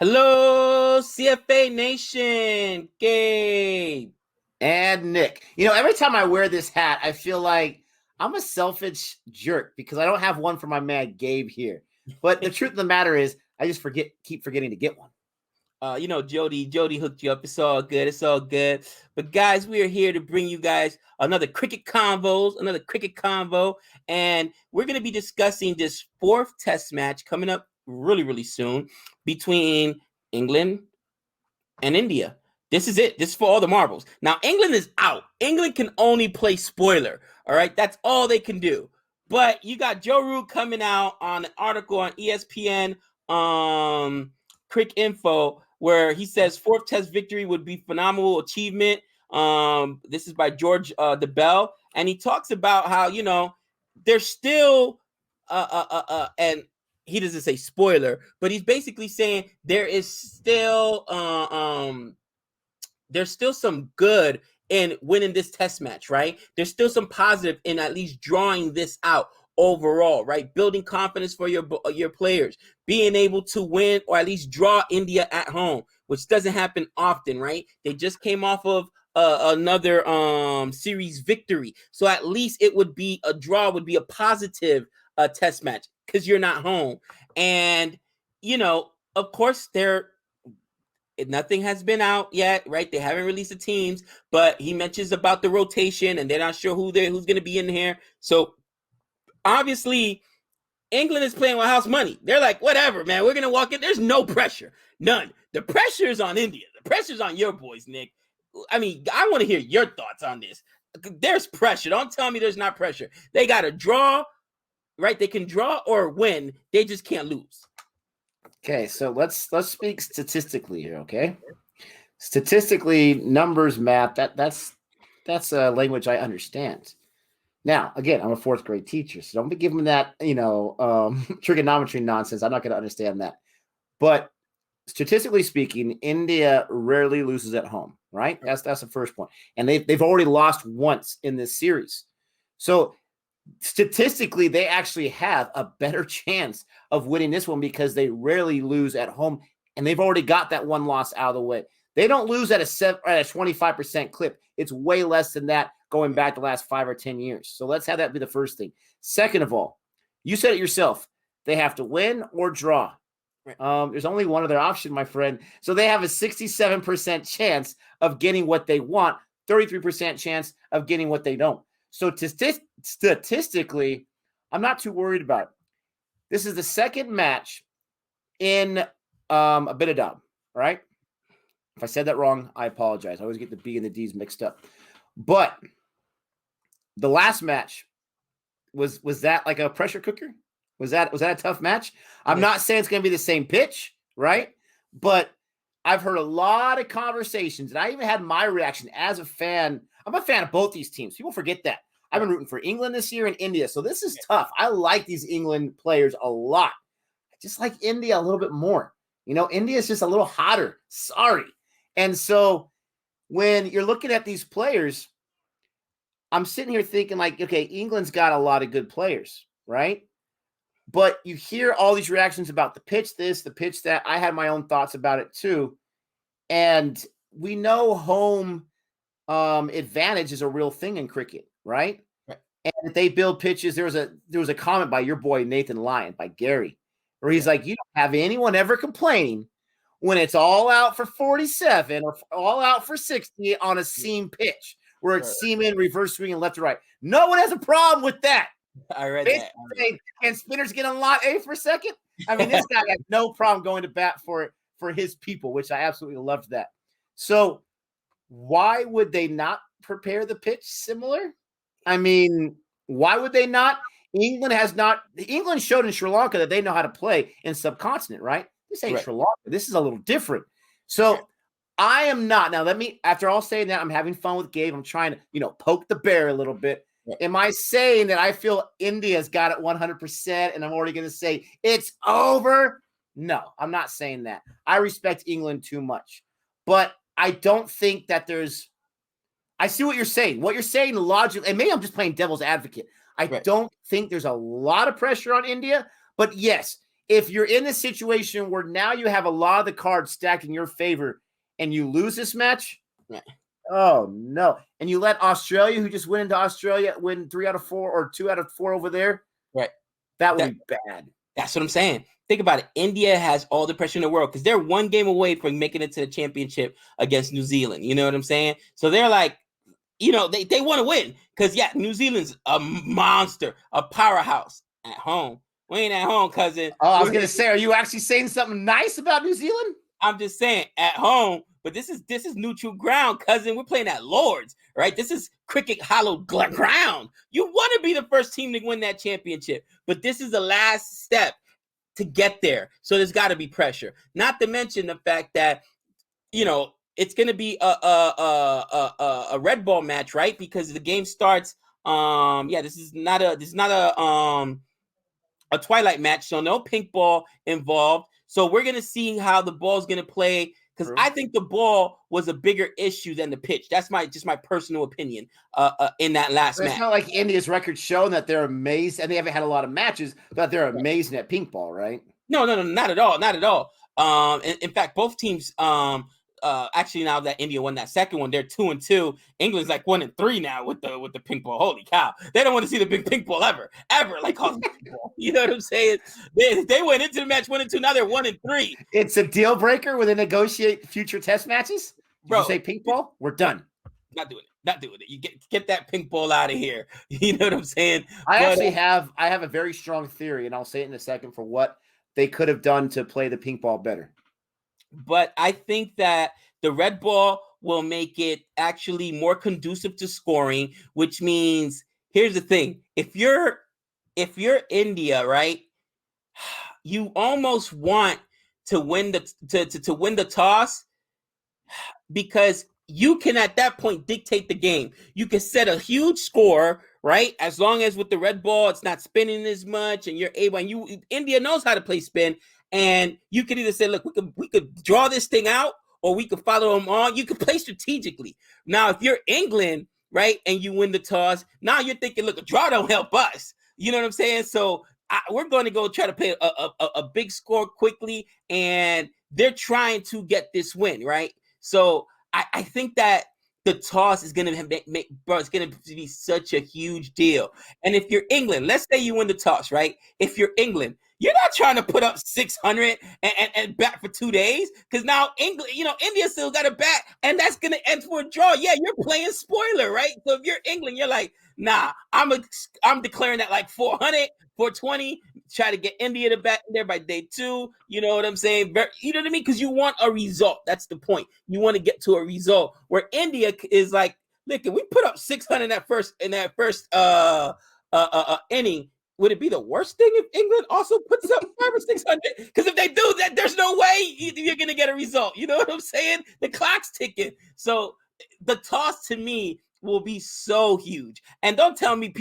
Hello, CFA Nation, Gabe. And Nick. Every time I wear this hat, I feel like I'm a selfish jerk because I don't have one for my man Gabe here. But the truth of the matter is, I just keep forgetting to get one. Jody hooked you up. It's all good. It's all good. But guys, we are here to bring you guys another cricket convo, and we're going to be discussing this fourth test match coming up really, really soon between England and India. This is it. This is for all the marbles. Now, England is out. England can only play spoiler. All right. That's all they can do. But you got Joe Root coming out on an article on ESPN, Crick Info, where he says fourth test victory would be phenomenal achievement. This is by George DeBell. And he talks about how, there's still, and he doesn't say spoiler, but he's basically saying there's still some good in winning this test match, right? There's still some positive in at least drawing this out overall, right? Building confidence for your players, being able to win or at least draw India at home, which doesn't happen often, right? They just came off of another series victory, so at least it would be a draw, would be a positive test match because you're not home. And of course, nothing has been out yet, right? They haven't released the teams, but he mentions about the rotation and they're not sure who's going to be in here. So obviously England is playing with house money. They're like, whatever, man, we're going to walk in. There's no pressure, none. The pressure is on India. The pressure's on your boys, Nick. I mean, I want to hear your thoughts on this. There's pressure. Don't tell me there's not pressure. They got to draw, right? They can draw or win. They just can't lose. Okay, so let's speak statistically here, okay? Statistically, numbers, math, that's a language I understand. Now, again, I'm a fourth grade teacher, so don't be giving me that, trigonometry nonsense. I'm not going to understand that. But statistically speaking, India rarely loses at home, right? That's the first point. And they've already lost once in this series. So statistically, they actually have a better chance of winning this one because they rarely lose at home, and they've already got that one loss out of the way. They don't lose at a 25% clip. It's way less than that going back the last 5 or 10 years. So let's have that be the first thing. Second of all, you said it yourself. They have to win or draw. There's only one other option, my friend. So they have a 67% chance of getting what they want, 33% chance of getting what they don't. So statistically, I'm not too worried about it. This is the second match in a bit of dub, right? If I said that wrong, I apologize. I always get the B and the D's mixed up. But the last match, was that like a pressure cooker? Was that a tough match? I'm not saying it's going to be the same pitch, right? But I've heard a lot of conversations, and I even had my reaction as a fan. I'm a fan of both these teams. People forget that. I've been rooting for England this year and India, so this is tough. I like these England players a lot. I just like India a little bit more. India is just a little hotter. Sorry. And so when you're looking at these players, I'm sitting here thinking like, okay, England's got a lot of good players, right? But you hear all these reactions about the pitch this, the pitch that. I had my own thoughts about it too. And we know home advantage is a real thing in cricket, right? And if they build pitches, there was a comment by your boy Nathan Lyon, by Gary, where he's like, you don't have anyone ever complaining when it's all out for 47 or all out for 60 on a seam pitch, where it's seam in, reverse swing, and left to right. No one has a problem with that. I read that. Can spinners get on lot A for a second? I mean, this guy had no problem going to bat for his people, which I absolutely loved that. So why would they not prepare the pitch similar? I mean, why would they not? England showed in Sri Lanka that they know how to play in subcontinent, right? This ain't Sri Lanka. This is a little different. So I am not. Now, after all saying that, I'm having fun with Gabe. I'm trying to, poke the bear a little bit. Am I saying that I feel India's got it 100% and I'm already going to say it's over? No, I'm not saying that. I respect England too much. But I don't think that I see what you're saying. What you're saying logically, and maybe I'm just playing devil's advocate. I don't think there's a lot of pressure on India. But yes, if you're in a situation where now you have a lot of the cards stacked in your favor and you lose this match, oh no. And you let Australia, who just went into Australia, win 3 out of 4 or 2 out of 4 over there. Right. That would be bad. That's what I'm saying. Think about it. India has all the pressure in the world because they're one game away from making it to the championship against New Zealand. You know what I'm saying? So they're like, they want to win because, New Zealand's a monster, a powerhouse at home. We ain't at home, cousin. Oh, I was going to say, are you actually saying something nice about New Zealand? I'm just saying at home, but this is neutral ground, cousin. We're playing at Lords, right? This is cricket hallowed ground. You want to be the first team to win that championship, but this is the last step to get there. So there's got to be pressure. Not to mention the fact that, it's going to be a red ball match, right? Because the game starts. This is not a twilight match, so no pink ball involved. So we're going to see how the ball's going to play because I think the ball was a bigger issue than the pitch. That's my personal opinion in that last match. It's not like India's record showing that they're amazed, and they haven't had a lot of matches, but they're amazing at pink ball, right? No, not at all. In fact, both teams actually, now that India won that second one, they're 2-2. England's like 1-3 now with the pink ball. Holy cow! They don't want to see the big pink ball ever. Like pink ball. You know what I'm saying? They went into the match 1-2. Now they're 1-3. It's a deal breaker when they negotiate future test matches. Did you say pink ball? We're done. Not doing it. You get that pink ball out of here. You know what I'm saying? I have a very strong theory, and I'll say it in a second for what they could have done to play the pink ball better. But I think that the red ball will make it actually more conducive to scoring, which means here's the thing. If you're India, right, you almost want to win to win the toss because you can at that point dictate the game. You can set a huge score, right? As long as with the red ball, it's not spinning as much and you're able, and India knows how to play spin. And you could either say, look, we could draw this thing out or we could follow them on. You could play strategically. Now, if you're England, right, and you win the toss, now you're thinking, look, a draw don't help us. You know what I'm saying? So we're going to go try to play a big score quickly, and they're trying to get this win, right? So I think that the toss is going to it's going to be such a huge deal. And if you're England, let's say you win the toss, right? If you're England, you're not trying to put up 600 and bat for 2 days because now England, India still got to bat, and that's going to end for a draw. Yeah, you're playing spoiler, right? So if you're England, you're like, nah, I'm declaring that like 400, 420, try to get India to bat there by day 2. You know what I'm saying? You know what I mean? Because you want a result. That's the point. You want to get to a result where India is like, look, if we put up 600 in that first inning, would it be the worst thing if England also puts up 500 or 600? Because if they do that, there's no way you're going to get a result. You know what I'm saying? The clock's ticking. So the toss to me will be so huge. And don't tell me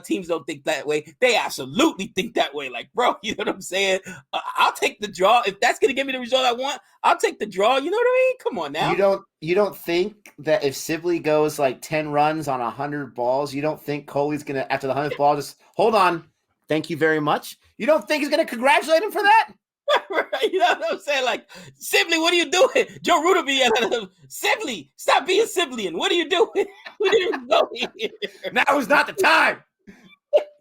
teams don't think that way. They absolutely think that way. Like, bro, you know what I'm saying? I'll take the draw. If that's going to give me the result I want, I'll take the draw. You know what I mean? Come on now. You don't think that if Sibley goes like 10 runs on 100 balls, you don't think Kohli's going to, after the 100th ball, just hold on. Thank you very much. You don't think he's going to congratulate him for that? Right, you know what I'm saying? Like, Sibley, what are you doing? Joe Ruda be yelling at him, Sibley, stop being Sibleying. What are you doing? What are you doing? Now is not the time.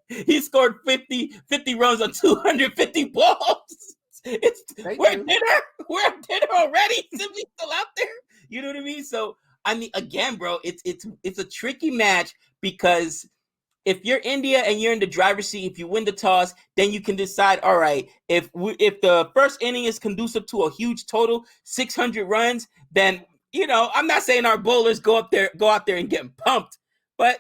He scored 50 runs on 250 balls. We're at dinner already. Sibley's still out there. You know what I mean? So, I mean, again, bro, it's a tricky match because if you're India and you're in the driver's seat, if you win the toss, then you can decide, all right, if the first inning is conducive to a huge total, 600 runs, then, I'm not saying our bowlers go out there and get pumped, but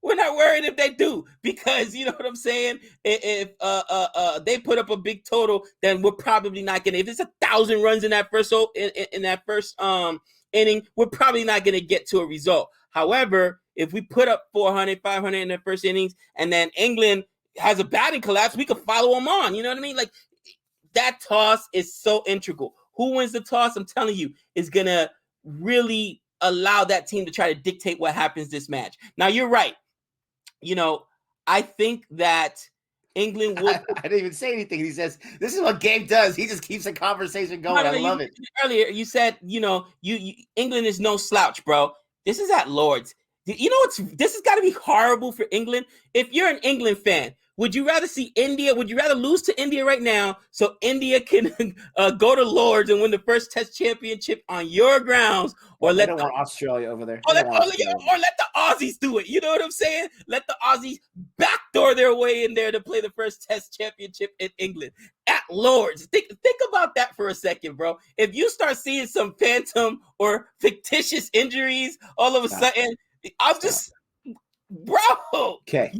we're not worried if they do because, you know what I'm saying? If they put up a big total, then we're probably not going to, if it's 1,000 runs in that first inning, we're probably not going to get to a result. However, if we put up 400, 500 in the first innings, and then England has a batting collapse, we could follow them on. You know what I mean? Like, that toss is so integral. Who wins the toss, I'm telling you, is going to really allow that team to try to dictate what happens this match. Now, you're right. I think that England would. I didn't even say anything. He says, "This is what Gabe does. He just keeps the conversation going." I love it. Earlier, you said, you England is no slouch, bro. This is at Lords. You know this has got to be horrible for England. If you're an England fan, would you rather see India? Would you rather lose to India right now so India can go to Lords and win the first Test championship on your grounds, or they don't want Australia over there? Or let the Aussies do it. You know what I'm saying? Let the Aussies backdoor their way in there to play the first Test championship in England at Lords. Think about that for a second, bro. If you start seeing some phantom or fictitious injuries all of a sudden, I'm just, bro. Okay.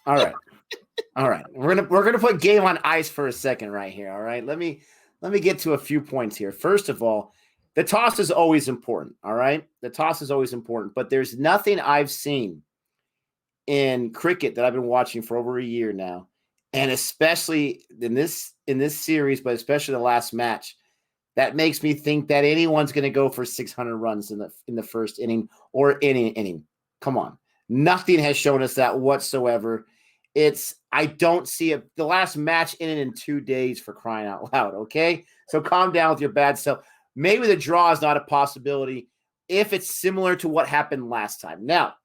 All right. We're gonna put Gabe on ice for a second right here. All right. Let me get to a few points here. First of all, the toss is always important. All right. The toss is always important, but there's nothing I've seen in cricket that I've been watching for over a year now, and especially in this series, but especially the last match, that makes me think that anyone's going to go for 600 runs in the first inning or any inning. Come on. Nothing has shown us that whatsoever. I don't see it. The last match ended in 2 days, for crying out loud, okay? So calm down with your bad self. Maybe the draw is not a possibility if it's similar to what happened last time. Now,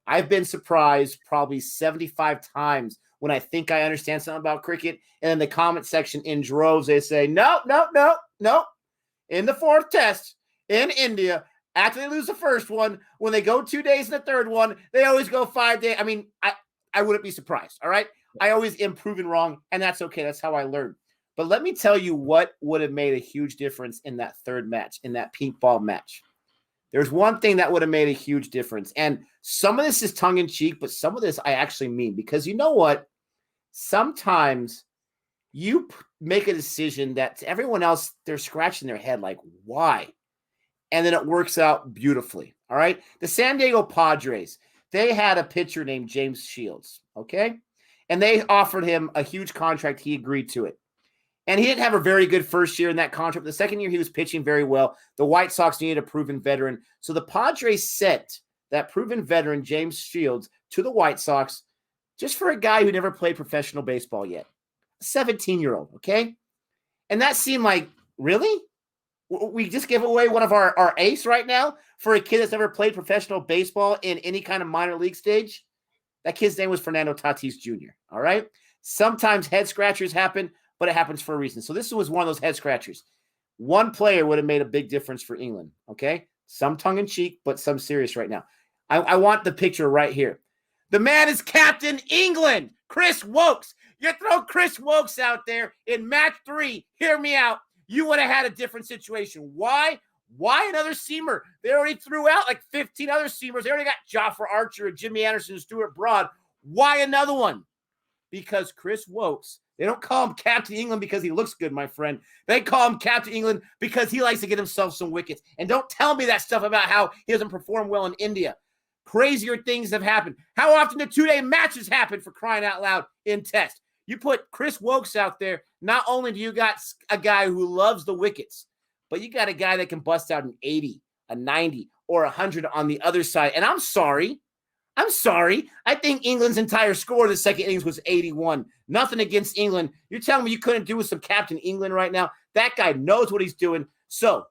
I've been surprised probably 75 times when I think I understand something about cricket, and in the comment section in droves, they say, no. In the fourth test in India, after they lose the first one, when they go 2 days in the third one, they always go 5 days. I mean, I wouldn't be surprised, all right? I always am proven wrong, and that's okay. That's how I learn. But let me tell you what would have made a huge difference in that third match, in that pink ball match. There's one thing that would have made a huge difference, and some of this is tongue-in-cheek, but some of this I actually mean, because you know what? Sometimes you make a decision that to everyone else, they're scratching their head like, why? And then it works out beautifully, all right? The San Diego Padres, they had a pitcher named James Shields, okay? And they offered him a huge contract. He agreed to it. And he didn't have a very good first year in that contract. The second year, he was pitching very well. The White Sox needed a proven veteran. So the Padres sent that proven veteran, James Shields, to the White Sox just for a guy who never played professional baseball yet. A 17-year-old, okay? And that seemed like, really? We just give away one of our ace right now for a kid that's never played professional baseball in any kind of minor league stage? That kid's name was Fernando Tatis Jr., all right? Sometimes head scratchers happen, but it happens for a reason. So this was one of those head scratchers. One player would have made a big difference for England, okay? Some tongue-in-cheek, but some serious right now. I want the picture right here. The man is Captain England, Chris Wokes. You throw Chris Wokes out there in match 3, hear me out, you would have had a different situation. Why? Why another seamer? They already threw out like 15 other seamers. They already got Jofra Archer and Jimmy Anderson and Stuart Broad. Why another one? Because Chris Wokes, they don't call him Captain England because he looks good, my friend. They call him Captain England because he likes to get himself some wickets. And don't tell me that stuff about how he doesn't perform well in India. Crazier things have happened. How often do 2-day matches happen, for crying out loud, in Test? You put Chris Wokes out there, not only do you got a guy who loves the wickets, but you got a guy that can bust out an 80, a 90, or 100 on the other side. And I'm sorry. I think England's entire score in the second innings was 81. Nothing against England. You're telling me you couldn't do with some Captain England right now? That guy knows what he's doing. So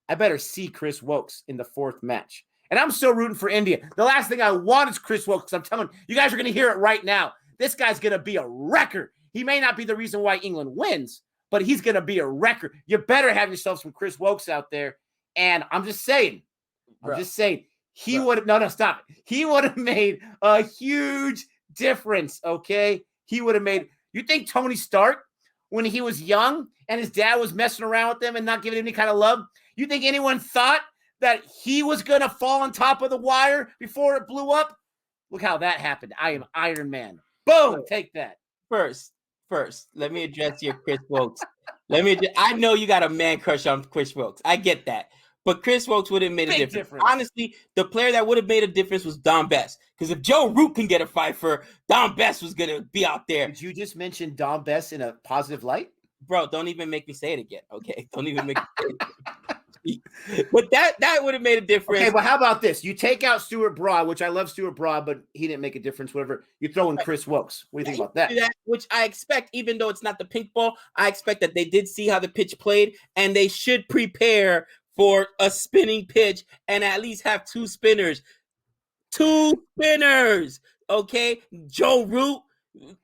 I better see Chris Wokes in the fourth match. And I'm still rooting for India. The last thing I want is Chris Wokes. I'm telling you guys are going to hear it right now. This guy's going to be a wrecker. He may not be the reason why England wins, but he's going to be a wrecker. You better have yourself some Chris Wokes out there. And I'm just saying, he would have, no, stop it. He would have made a huge difference, okay? He would have made, you think Tony Stark, when he was young and his dad was messing around with them and not giving him any kind of love, you think anyone thought that he was going to fall on top of the wire before it blew up? Look how that happened. I am Iron Man. Boom, take that. First, let me address your Chris Wokes. I know you got a man crush on Chris Wokes. I get that. But Chris Wokes would have made a difference. Honestly, the player that would have made a difference was Don Best. Because if Joe Root can get a fight for, Don Best was going to be out there. Did you just mention Don Best in a positive light? Bro, don't even make me say it again, okay? Don't even make me say it again. But that would have made a difference. Okay, but how about this? You take out Stuart Broad, which I love Stuart Broad, but he didn't make a difference, whatever. You throw in Chris Wilkes. What do you think about that? Which I expect, even though it's not the pink ball, I expect that they did see how the pitch played, and they should prepare for a spinning pitch and at least have two spinners. Okay? Joe Root.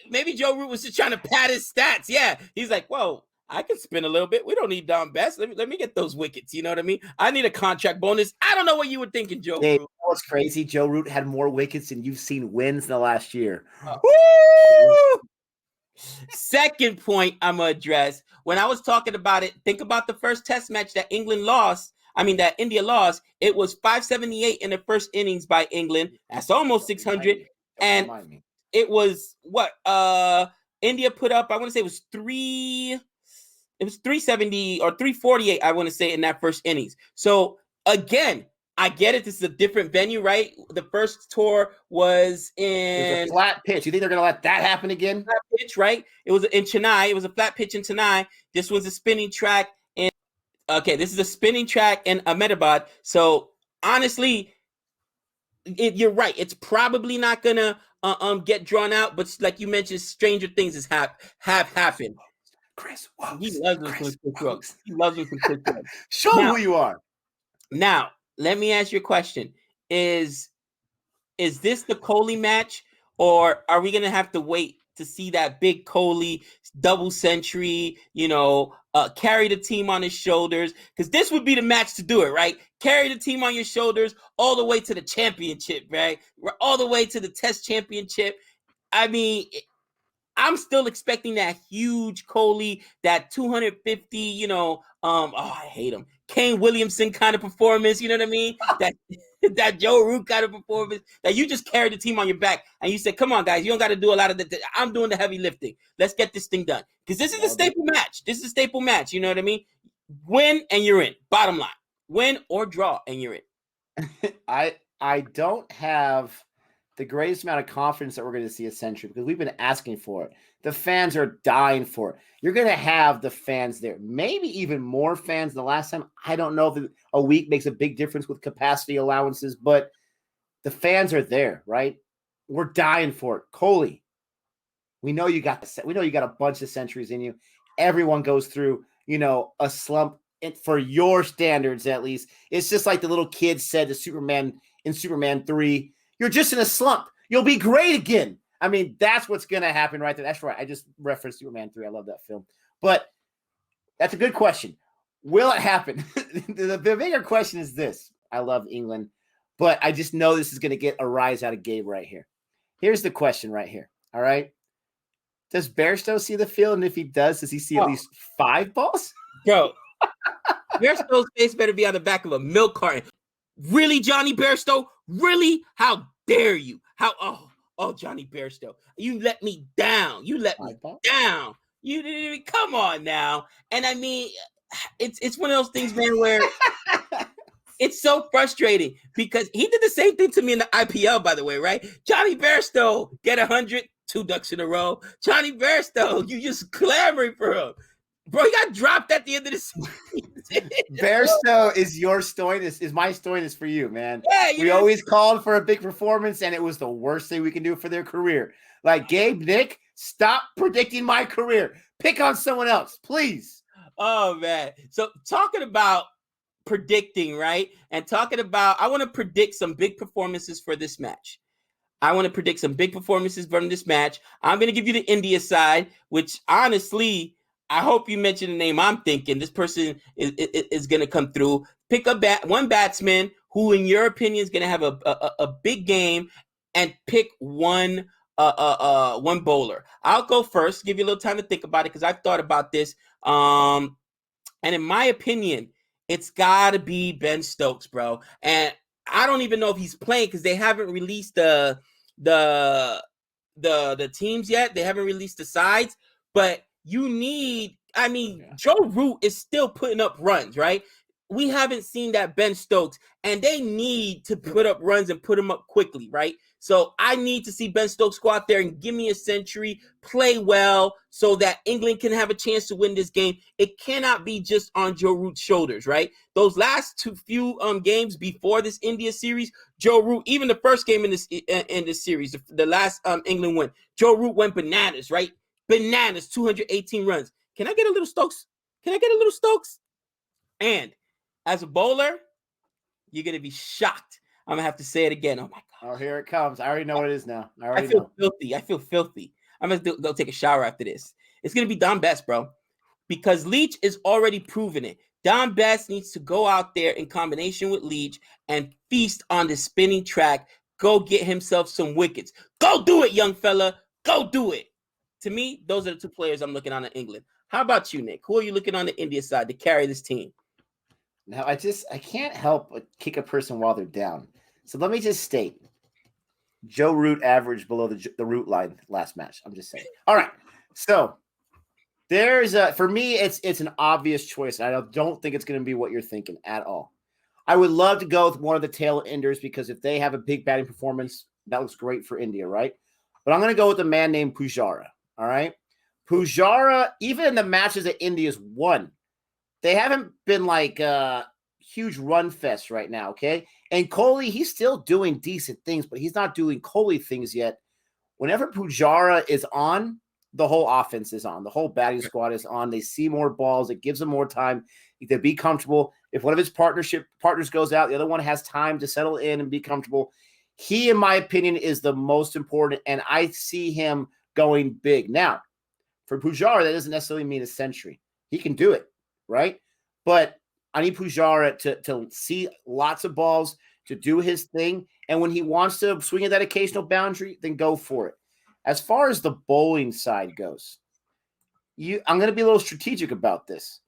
Maybe Joe Root was just trying to pad his stats. Yeah. He's like, whoa, I can spin a little bit. We don't need Don Best. Let me get those wickets. You know what I mean? I need a contract bonus. I don't know what you were thinking, Joe Root. What's crazy? Joe Root had more wickets than you've seen wins in the last year. Woo! Second point I'm going to address. When I was talking about it, think about the first test match that India lost. It was 578 in the first innings by England. That's almost 600. And it was what India put up. I want to say it was 370 or 348, I want to say, in that first innings. So again, I get it. This is a different venue, right? The first tour was in a flat pitch. You think they're going to let that happen again? Flat pitch, right? It was in Chennai. It was a flat pitch in Chennai. This was a spinning track this is a spinning track in Ahmedabad. So honestly, you're right. It's probably not gonna get drawn out, but like you mentioned, stranger things have happened. Chris Wilkes. He loves him Chris Wilkes. He loves him Chris Wilkes. Show him who you are. Now, let me ask you a question: Is this the Kohli match, or are we gonna have to wait to see that big Kohli double century, carry the team on his shoulders? Because this would be the match to do it, right? Carry the team on your shoulders all the way to the championship, right? All the way to the Test championship. I mean, I'm still expecting that huge Kohli, that 250, I hate him, Kane Williamson kind of performance, you know what I mean? That Joe Root kind of performance, that you just carried the team on your back and you said, come on, guys, you don't got to do a lot of I'm doing the heavy lifting. Let's get this thing done. Because this is a staple match. This is a staple match, you know what I mean? Win and you're in. Bottom line. Win or draw and you're in. I don't have the greatest amount of confidence that we're going to see a century because we've been asking for it. The fans are dying for it. You're going to have the fans there, maybe even more fans than the last time. I don't know if a week makes a big difference with capacity allowances, but the fans are there, right? We're dying for it. Kohli, we know you got a bunch of centuries in you. Everyone goes through, a slump for your standards, at least. It's just like the little kid said to Superman in Superman 3, you're just in a slump. You'll be great again. I mean, that's what's going to happen right there. That's right. I just referenced Superman 3. I love that film. But that's a good question. Will it happen? The bigger question is this. I love England, but I just know this is going to get a rise out of Gabe right here. Here's the question right here. All right. Does Bairstow see the field? And if he does he see at least 5 balls? Bro, Bairstow's face better be on the back of a milk carton. Really, Johnny Bairstow? Really? How dare you? Johnny Bairstow, you let me down. You let me down. You come on now. And I mean, it's one of those things, man, where it's so frustrating because he did the same thing to me in the IPL, by the way, right? Johnny Bairstow, get 100, 2 ducks in a row. Johnny Bairstow, you just clamoring for him. Bro, he got dropped at the end of the season. Bairstow is your Stoinis, is my Stoinis for you, man. Yeah, we always called for a big performance, and it was the worst thing we can do for their career. Like, Gabe, Nick, stop predicting my career. Pick on someone else, please. Oh, man. So talking about predicting, right? And I want to predict some big performances for this match. I'm going to give you the India side, which honestly, I hope you mention the name I'm thinking. This person is going to come through. Pick one batsman who, in your opinion, is going to have a big game, and pick one bowler. I'll go first. Give you a little time to think about it because I've thought about this. And in my opinion, it's got to be Ben Stokes, bro. And I don't even know if he's playing because they haven't released the teams yet. They haven't released the sides, but Joe Root is still putting up runs, right? we haven't seen that Ben Stokes, and they need to put up runs and put them up quickly, right? So I need to see Ben Stokes go out there and give me a century, play well, so that England can have a chance to win this game. It cannot be just on Joe Root's shoulders, right? Those last few games before this India series, Joe Root, even the first game in this series, the last England win, Joe Root went bananas, right? Bananas, 218 runs. Can I get a little Stokes? Can I get a little Stokes? And as a bowler, you're going to be shocked. I'm going to have to say it again. Oh, my God. Oh, here it comes. I already know what it is now. I feel filthy. I feel filthy. I'm going to go take a shower after this. It's going to be Don Best, bro, because Leach is already proven it. Don Best needs to go out there in combination with Leach and feast on the spinning track. Go get himself some wickets. Go do it, young fella. Go do it. To me, those are the two players I'm looking on in England. How about you, Nick? Who are you looking on the India side to carry this team? Now, I can't help but kick a person while they're down. So let me just state, Joe Root averaged below the Root line last match. I'm just saying. All right. So there's for me, it's an obvious choice. I don't think it's going to be what you're thinking at all. I would love to go with one of the tail enders because if they have a big batting performance, that looks great for India, right? But I'm going to go with a man named Pujara. All right. Pujara, even in the matches that India's won, they haven't been like huge run fest right now, okay? And Kohli, he's still doing decent things, but he's not doing Kohli things yet. Whenever Pujara is on, the whole offense is on. The whole batting squad is on. They see more balls. It gives them more time to be comfortable. If one of his partners goes out, the other one has time to settle in and be comfortable. He, in my opinion, is the most important, and I see him going big. Now, for Pujara, that doesn't necessarily mean a century. He can do it, right? But I need Pujara to see lots of balls, to do his thing. And when he wants to swing at that occasional boundary, then go for it. As far as the bowling side goes, I'm going to be a little strategic about this.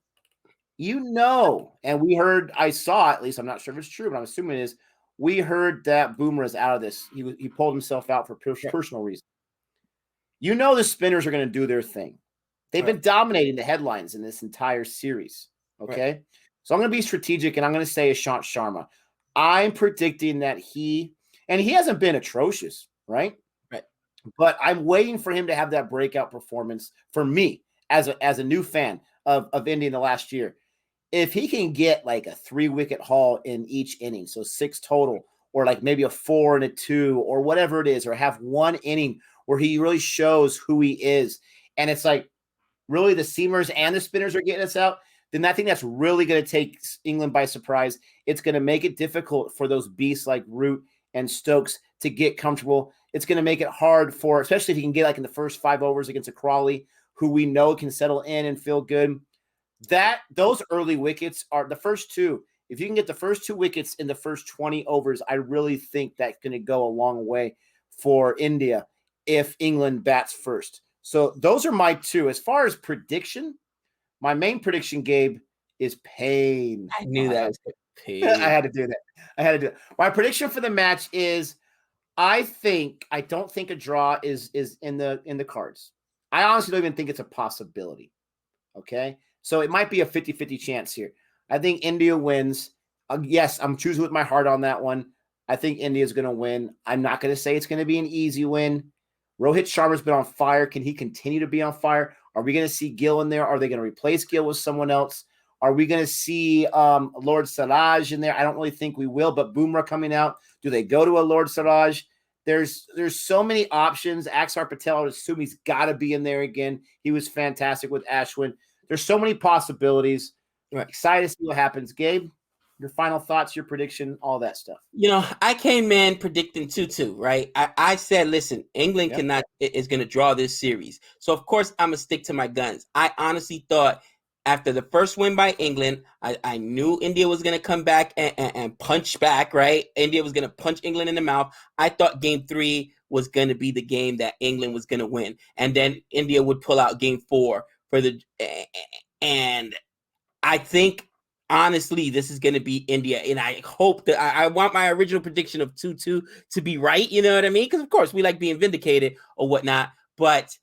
And we heard, I saw, at least I'm not sure if it's true, but I'm assuming it is, we heard that Boomer is out of this. He pulled himself out for personal reasons. The spinners are going to do their thing. They've been dominating the headlines in this entire series, okay? Right. So I'm going to be strategic, and I'm going to say Ishant Sharma. I'm predicting that he hasn't been atrocious, right? Right. But I'm waiting for him to have that breakout performance for me as a new fan of India in the last year. If he can get like a 3-wicket haul in each inning, so 6 total, or like maybe a 4 and a 2 or whatever it is, or have one inning where he really shows who he is, and it's like really the seamers and the spinners are getting us out, then I think that's really going to take England by surprise. It's going to make it difficult for those beasts like Root and Stokes to get comfortable. It's going to make it hard for, especially if he can get like in the first 5 overs against a Crawley, who we know can settle in and feel good. Those early wickets are the first 2. If you can get the first 2 wickets in the first 20 overs, I really think that's going to go a long way for India if England bats first. So those are my 2. As far as prediction, my main prediction, Gabe, is pain. I knew that was pain. I had to do that. My prediction for the match is I don't think a draw is in the cards. I honestly don't even think it's a possibility. Okay? So it might be a 50-50 chance here. I think India wins. Yes, I'm choosing with my heart on that one. I think India is going to win. I'm not going to say it's going to be an easy win. Rohit Sharma's been on fire. Can he continue to be on fire? Are we going to see Gill in there? Are they going to replace Gill with someone else? Are we going to see Lord Siraj in there? I don't really think we will, but Bumrah coming out. Do they go to a Lord Siraj? There's so many options. Axar Patel, I would assume he's got to be in there again. He was fantastic with Ashwin. There's so many possibilities. Right. Excited to see what happens. Gabe, your final thoughts, your prediction, all that stuff. I came in predicting 2-2, right? I said, listen, England is going to draw this series. So, of course, I'm going to stick to my guns. I honestly thought after the first win by England, I knew India was going to come back and punch back, right? India was going to punch England in the mouth. I thought game 3 was going to be the game that England was going to win. And then India would pull out game 4 and I think, honestly, this is going to be India, and I hope that I want my original prediction of 2-2 to be right, you know what I mean? Because, of course, we like being vindicated or whatnot, but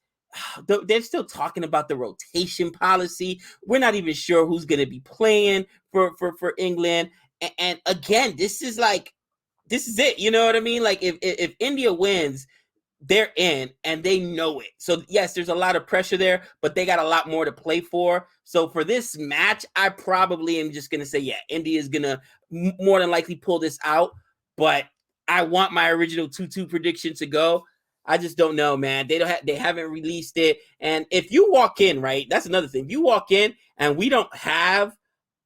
they're still talking about the rotation policy. We're not even sure who's going to be playing for England. And again, this is it. You know what I mean? Like if India wins, they're in and they know it. So yes, there's a lot of pressure there, but they got a lot more to play for. So for this match, I probably am just gonna say, yeah, India is gonna more than likely pull this out. But I want my original 2-2 prediction to go. I just don't know, man. They haven't released it. And if you walk in, right, that's another thing. If you walk in and we don't have,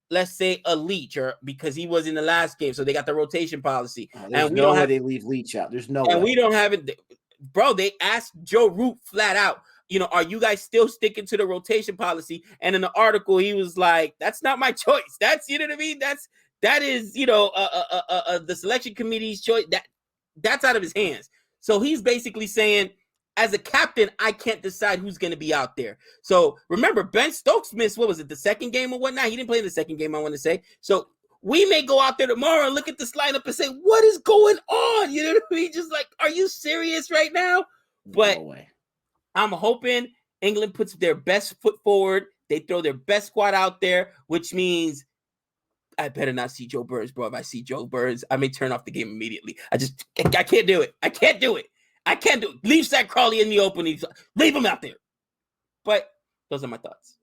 let's say, a Leach, or because he was in the last game, so they got the rotation policy, There's and we no don't way have, they leave Leach out. There's no and way. we don't have it, bro. They asked Joe Root flat out, are you guys still sticking to the rotation policy? And in the article, he was like, "That's not my choice. That's, you know what I mean. That is, the selection committee's choice. That's out of his hands." So he's basically saying, as a captain, I can't decide who's going to be out there. So remember, Ben Stokes missed, what was it, the second game or whatnot? He didn't play in the second game, I want to say. So we may go out there tomorrow and look at this lineup and say, what is going on? You know what I mean? Just like, are you serious right now? But no way. I'm hoping England puts their best foot forward. They throw their best squad out there, which means I better not see Joe Burns, bro. If I see Joe Burns, I may turn off the game immediately. I can't do it. I can't do it. Leave Zach Crawley in the open. Leave him out there. But those are my thoughts.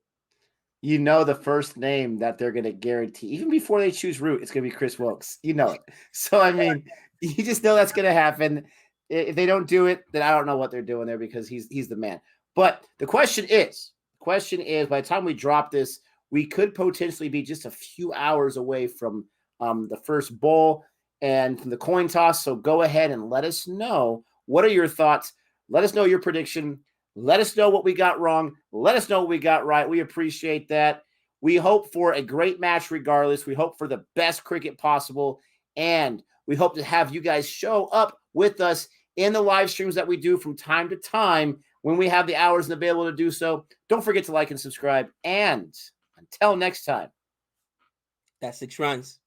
The first name that they're going to guarantee, even before they choose Root, it's going to be Chris Wilkes. You know it. So, I mean, you just know that's going to happen. If they don't do it, then I don't know what they're doing there, because he's the man. But the question is, by the time we drop this, we could potentially be just a few hours away from the first bowl and from the coin toss. So go ahead and let us know. What are your thoughts? Let us know your prediction. Let us know what we got wrong. Let us know what we got right. We appreciate that. We hope for a great match regardless. We hope for the best cricket possible. And we hope to have you guys show up with us in the live streams that we do from time to time when we have the hours and available to do so. Don't forget to like and subscribe. And until next time, that's 6 runs.